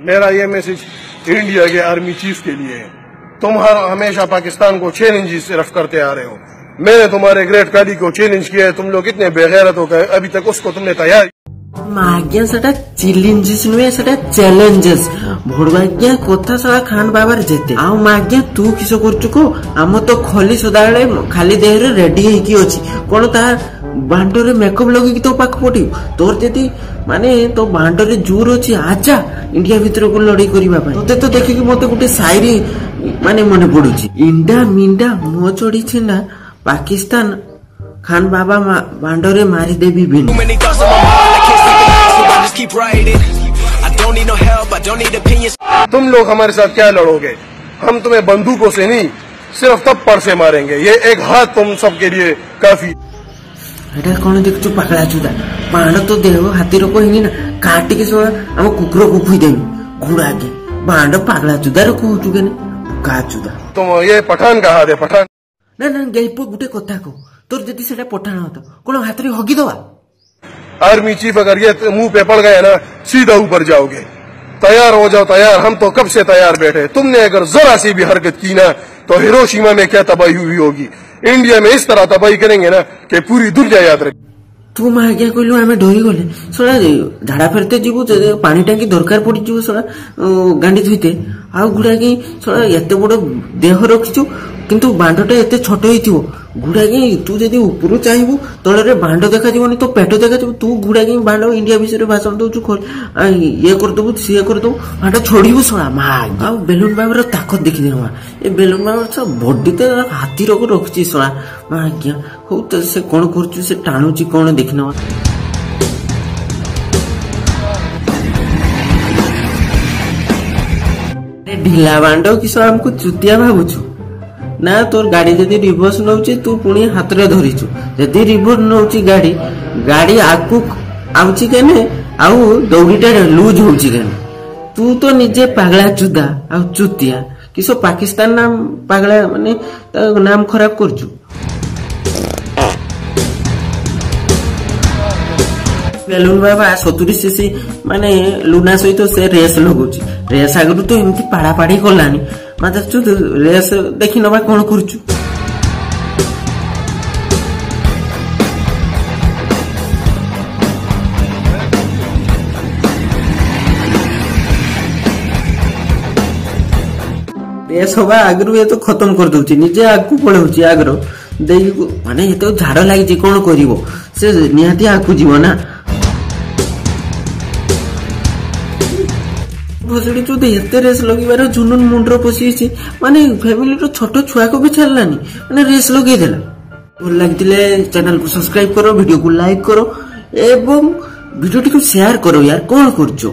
मेरा ये message India के आर्मी चीफ के लिए है। तुम हमेशा पाकिस्तान को चैलेंज सिर्फ करते आ रहे हो। मैंने तुम्हारे ग्रेट काली को चैलेंज किया है, तुम लोग इतने बेगैरत हो गए, अभी तक उसको तुमने तैयार आज्ञा सेटा चैलेंजेस नुहे सेटा चैलेंजेस भोड़वाज्ञा कथा सला खान बाबार जेते आउ माज्ञा तू किस करचु को आम तो खली सदाळे खाली देह रे रेडी हेकी अछि कोन ता बांडो रे मेकअप लगे कि तो पाख पटी तोर जदी माने तो बांडो रे जोर अछि आजा इंडिया भीतर को लड़ाई करिबा पय तते तो देखि कि मते गुटे शायरी माने मने पडुछि इंडा मिंडा मो चोडी छिना पाकिस्तान खान बाबा बांडो रे मारी देबी बिन तुम लोग हमारे साथ क्या लड़ोगे? हम तुम्हें बंदूकों से नहीं सिर्फ तप्पड़ से मारेंगे। ये एक हाथ तुम सबके लिए काफी। कौन देखु पकड़ा चुदा बाण तो देह हाथी रोक ही ना काट के सोना हम कुकुर को खुई देवी घुड़ा के बाण पगला चुदा कहू का चुदा तुम ये पठान का हाथ है पठान ना ना गैप गुटे कथा को तोर जदि सेटा पठान होता कोन हाथ रे हगी दवा। आर्मी चीफ अगर ये मुंह पे पड़ गया ना सीधा ऊपर जाओगे। तैयार हो जाओ तैयार, हम तो कब से तैयार बैठे। तुमने अगर जरा सी भी हरकत की ना तो हिरोशिमा में क्या तबाही हुई होगी, इंडिया में इस तरह तबाही करेंगे ना कि पूरी दुनिया याद रखेगी। तू मां आज्ञा कहलु आमे डरी गले सोना झाड़ा फेरते जीवु पानी टांकी दरकार पड़ी जीवु सोना गांडी धुइते आ गुडा की सोना एते बड़ देह रखिछु किंतु बांडटा एते छोट होइथिवो गुडा की तू जदी ऊपर चाहिबु तळे रे बांड देखा जीवनी तो पेट देखा जीवु तू गुडा की बांड इंडिया विषय रे भाषण दउछु ये कर दबु से कर दउ बांड छोड़ीबु सोना मां आ बेलून बाबर ताकत देखि देवा ए बेलून बाबर छ बॉडी ते हाथी रोग रखछि सोना मां आज्ञा हो त से कोन करछु से टाणुची कोन देखिना ढिला बांड कि सो हमको चुतिया भाबुछु ना तोर गाड़ी जदी रिवर्स नउची तू पुणी हाथ रे धरिछु जदी रिवर्स नउची गाड़ी गाड़ी आकु आउची केने आउ दौड़ीटा लूज होउची केने तू तो निजे पागला चुदा आ चुतिया किसो पाकिस्तान नाम पागला माने नाम खराब करछु। बेलून बाबा 70 सीसी माने लुना सहित से रेस लगुची रेस आगु तो एमती पाड़ा पाड़ी कोलानी माता चुद रेस देखि नबा कोन करछु रेस होबा आगरु ये तो खत्म कर दउची निजे आगु पळौची आगरो देई माने ये तो झाड़ लागि जे कोन करिवो से निहाती आगु जीव ना भसड़ी चुद एते रेस लगिबार जुनून मुंडर पसी माने फैमिली रो छोटो छुआ को भी छाड़लानी माने रेस लगे देला। भल लागिले चैनल को सब्सक्राइब करो, वीडियो को लाइक करो एवं वीडियो को शेयर करो यार कोन करछो।